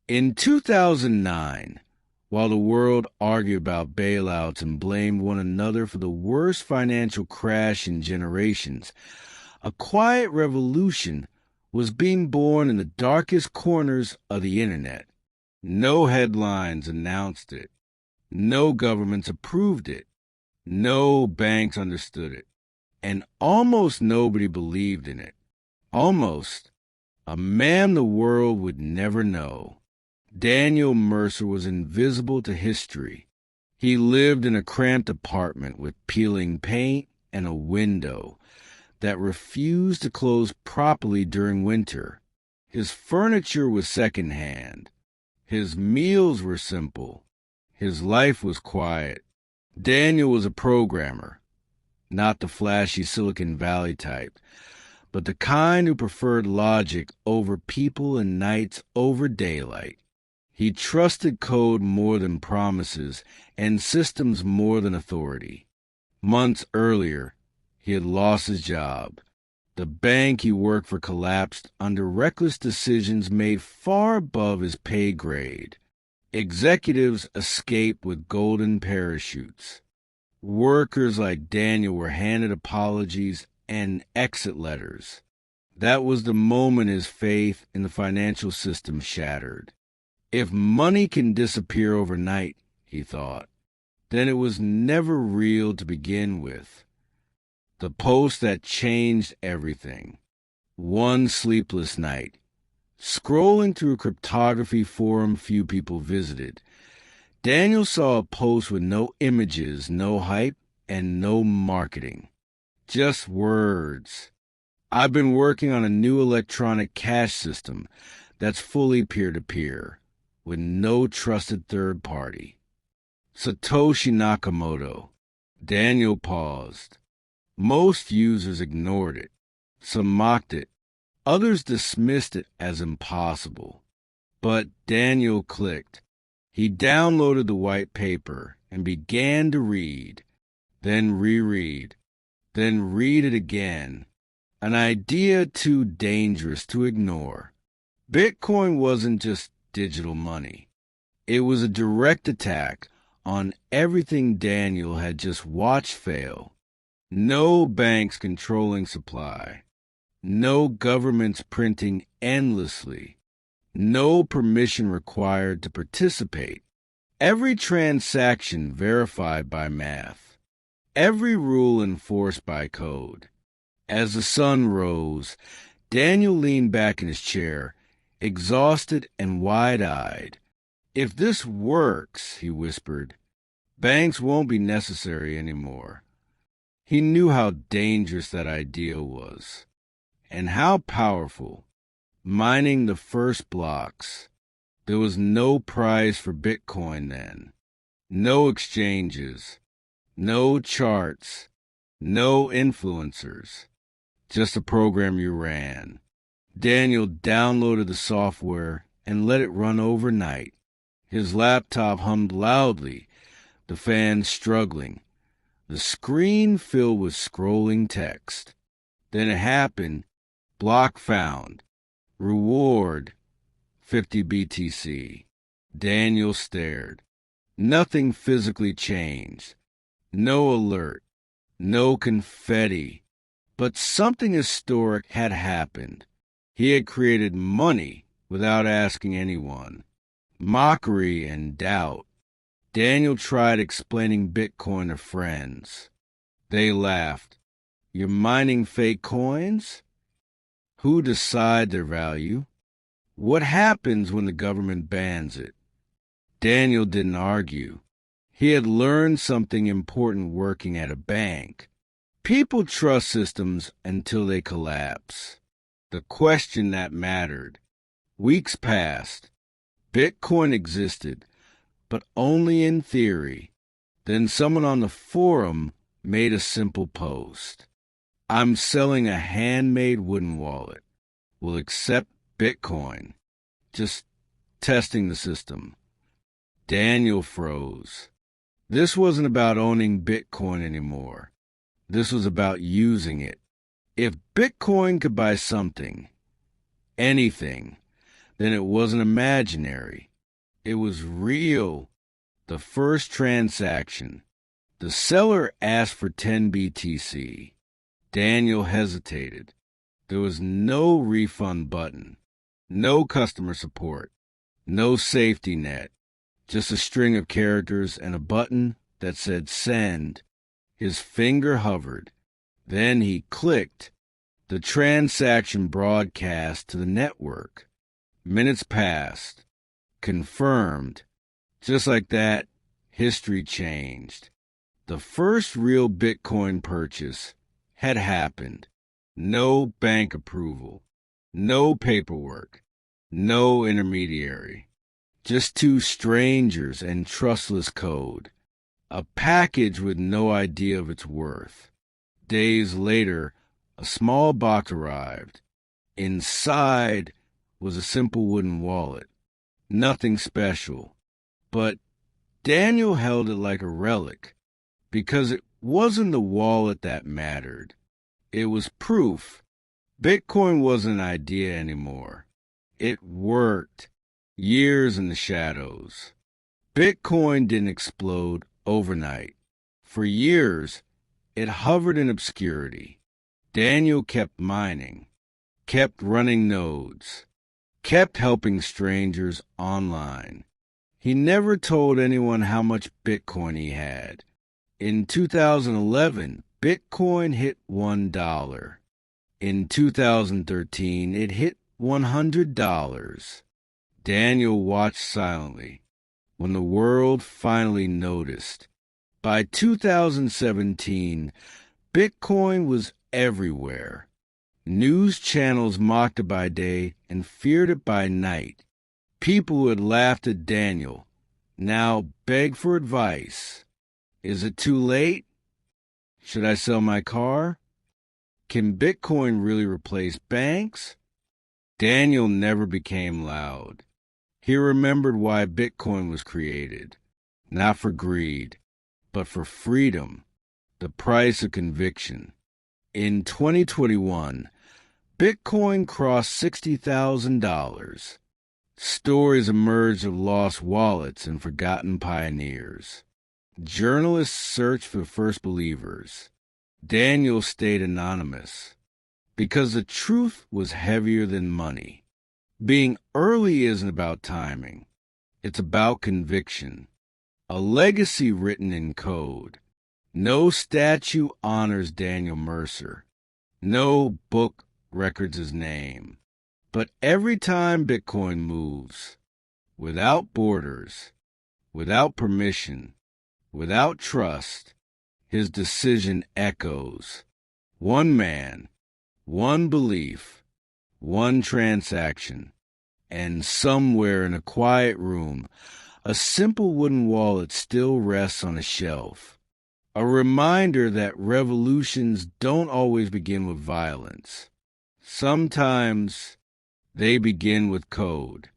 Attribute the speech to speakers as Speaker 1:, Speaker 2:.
Speaker 1: In 2009, while the world argued about bailouts and blamed one another for the worst financial crash in generations, a quiet revolution was being born in the darkest corners of the internet. No headlines announced it. No governments approved it. No banks understood it. And almost nobody believed in it. Almost. A man the world would never know. Daniel Mercer was invisible to history. He lived in a cramped apartment with peeling paint and a window that refused to close properly during winter. His furniture was secondhand. His meals were simple. His life was quiet. Daniel was a programmer, not the flashy Silicon Valley type, but the kind who preferred logic over people and nights over daylight. He trusted code more than promises and systems more than authority. Months earlier, he had lost his job. The bank he worked for collapsed under reckless decisions made far above his pay grade. Executives escaped with golden parachutes. Workers like Daniel were handed apologies and exit letters. That was the moment his faith in the financial system shattered. If money can disappear overnight, he thought, then it was never real to begin with. The post that changed everything. One sleepless night, scrolling through a cryptography forum few people visited, Daniel saw a post with no images, no hype, and no marketing. Just words. I've been working on a new electronic cash system that's fully peer-to-peer, with no trusted third party. Satoshi Nakamoto. Daniel paused. Most users ignored it. Some mocked it. Others dismissed it as impossible. But Daniel clicked. He downloaded the white paper and began to read, then reread, then read it again. An idea too dangerous to ignore. Bitcoin wasn't just digital money. It was a direct attack on everything Daniel had just watched fail. No banks controlling supply. No governments printing endlessly. No permission required to participate. Every transaction verified by math. Every rule enforced by code. As the sun rose, Daniel leaned back in his chair, exhausted and wide-eyed. If this works, he whispered, banks won't be necessary anymore. He knew how dangerous that idea was, and how powerful. Mining the first blocks. There was no prize for Bitcoin then. No exchanges. No charts. No influencers. Just a program you ran. Daniel downloaded the software and let it run overnight. His laptop hummed loudly, the fan struggling, the screen filled with scrolling text. Then it happened. Block found. Reward, 50 BTC. Daniel stared. Nothing physically changed. No alert. No confetti. But something historic had happened. He had created money without asking anyone. Mockery and doubt. Daniel tried explaining Bitcoin to friends. They laughed. You're mining fake coins? Who decide their value? What happens when the government bans it? Daniel didn't argue. He had learned something important working at a bank. People trust systems until they collapse. The question that mattered. Weeks passed. Bitcoin existed, but only in theory. Then someone on the forum made a simple post. I'm selling a handmade wooden wallet. Will accept Bitcoin. Just testing the system. Daniel froze. This wasn't about owning Bitcoin anymore. This was about using it. If Bitcoin could buy something, anything, then it wasn't imaginary. It was real. The first transaction. The seller asked for 10 BTC. Daniel hesitated. There was no refund button, no customer support, no safety net, just a string of characters and a button that said send. His finger hovered. Then he clicked. The transaction broadcast to the network. Minutes passed. Confirmed. Just like that, history changed. The first real Bitcoin purchase had happened. No bank approval, no paperwork, no intermediary. Just two strangers and trustless code. A package with no idea of its worth. Days later, a small box arrived. Inside was a simple wooden wallet. Nothing special. But Daniel held it like a relic, because it wasn't the wallet that mattered. It was proof. Bitcoin wasn't an idea anymore. It worked. Years in the shadows. Bitcoin didn't explode overnight. For years, it hovered in obscurity. Daniel kept mining, kept running nodes, kept helping strangers online. He never told anyone how much Bitcoin he had. In 2011, Bitcoin hit $1. In 2013, it hit $100. Daniel watched silently when the world finally noticed. By 2017, Bitcoin was everywhere. News channels mocked it by day and feared it by night. People who had laughed at Daniel now beg for advice. Is it too late? Should I sell my car? Can Bitcoin really replace banks? Daniel never became loud. He remembered why Bitcoin was created, not for greed, but for freedom, the price of conviction. In 2021, Bitcoin crossed $60,000. Stories emerged of lost wallets and forgotten pioneers. Journalists searched for first believers. Daniel stayed anonymous because the truth was heavier than money. Being early isn't about timing. It's about conviction. A legacy written in code. No statue honors Daniel Mercer. No book records his name. But every time Bitcoin moves, without borders, without permission, without trust, his decision echoes. One man, one belief, one transaction, and somewhere in a quiet room, a simple wooden wallet still rests on a shelf. A reminder that revolutions don't always begin with violence. Sometimes they begin with code.